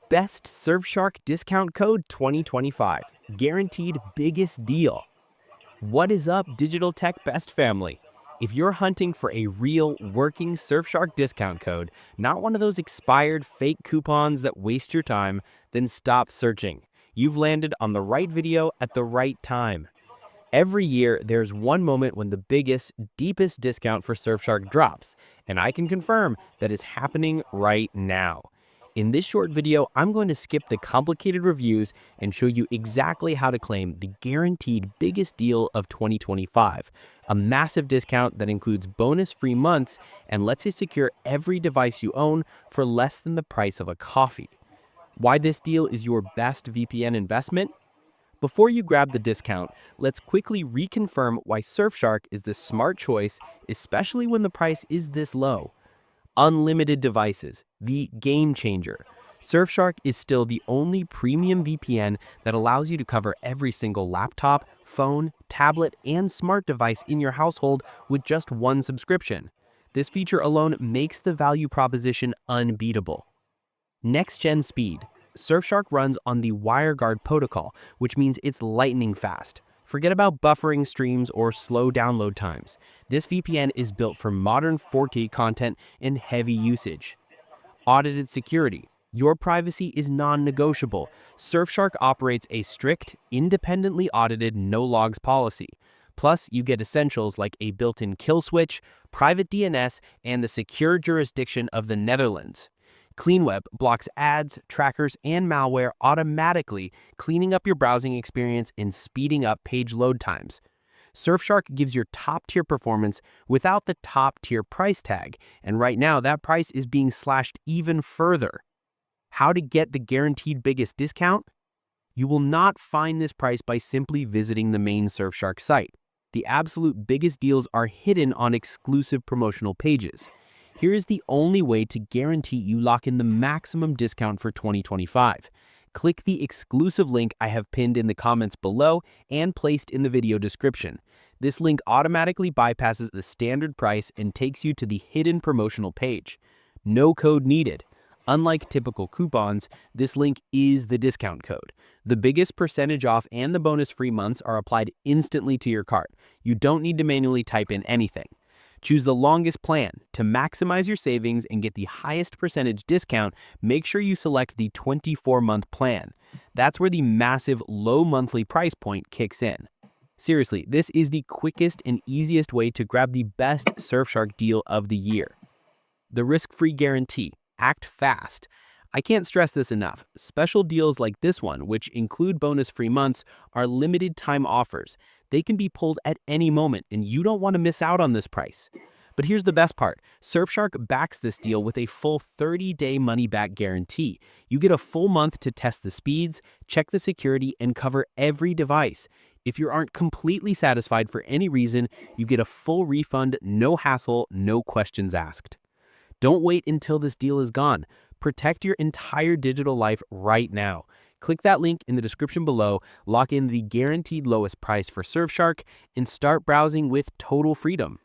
Best Surfshark discount code 2025. Guaranteed biggest deal. What is up, digital tech best family? If you're hunting for a real working Surfshark discount code, not one of those expired fake coupons that waste your time, then stop searching. You've landed on the right video at the right time. Every year, there's one moment when the biggest, deepest discount for Surfshark drops, and I can confirm that is happening right now. In this short video, I'm going to skip the complicated reviews and show you exactly how to claim the guaranteed biggest deal of 2025, a massive discount that includes bonus-free months and lets you secure every device you own for less than the price of a coffee. Why this deal is your best VPN investment? Before you grab the discount, let's quickly reconfirm why Surfshark is the smart choice, especially when the price is this low. Unlimited devices, the game changer. Surfshark is still the only premium VPN that allows you to cover every single laptop, phone, tablet, and smart device in your household with just one subscription. This feature alone makes the value proposition unbeatable. Next-gen speed. Surfshark runs on the WireGuard protocol, which means it's lightning fast. Forget about buffering streams or slow download times. This VPN is built for modern 4K content and heavy usage. Audited security. Your privacy is non-negotiable. Surfshark operates a strict, independently audited no-logs policy. Plus, you get essentials like a built-in kill switch, private DNS, and the secure jurisdiction of the Netherlands. CleanWeb blocks ads, trackers, and malware automatically, cleaning up your browsing experience and speeding up page load times. Surfshark gives your top-tier performance without the top-tier price tag, and right now that price is being slashed even further. How to get the guaranteed biggest discount? You will not find this price by simply visiting the main Surfshark site. The absolute biggest deals are hidden on exclusive promotional pages. Here is the only way to guarantee you lock in the maximum discount for 2025. Click the exclusive link I have pinned in the comments below and placed in the video description. This link automatically bypasses the standard price and takes you to the hidden promotional page. No code needed. Unlike typical coupons, this link is the discount code. The biggest percentage off and the bonus-free months are applied instantly to your cart. You don't need to manually type in anything. Choose the longest plan. To maximize your savings and get the highest percentage discount, make sure you select the 24-month plan. That's where the massive low monthly price point kicks in. Seriously, this is the quickest and easiest way to grab the best Surfshark deal of the year. The risk-free guarantee. Act fast. I can't stress this enough. Special deals like this one, which include bonus-free months, are limited time offers. They can be pulled at any moment, and you don't want to miss out on this price. But here's the best part. Surfshark backs this deal with a full 30-day money-back guarantee. You get a full month to test the speeds, check the security, and cover every device. If you aren't completely satisfied for any reason, you get a full refund, no hassle, no questions asked. Don't wait until this deal is gone. Protect your entire digital life right now. Click that link in the description below, lock in the guaranteed lowest price for Surfshark, and start browsing with total freedom.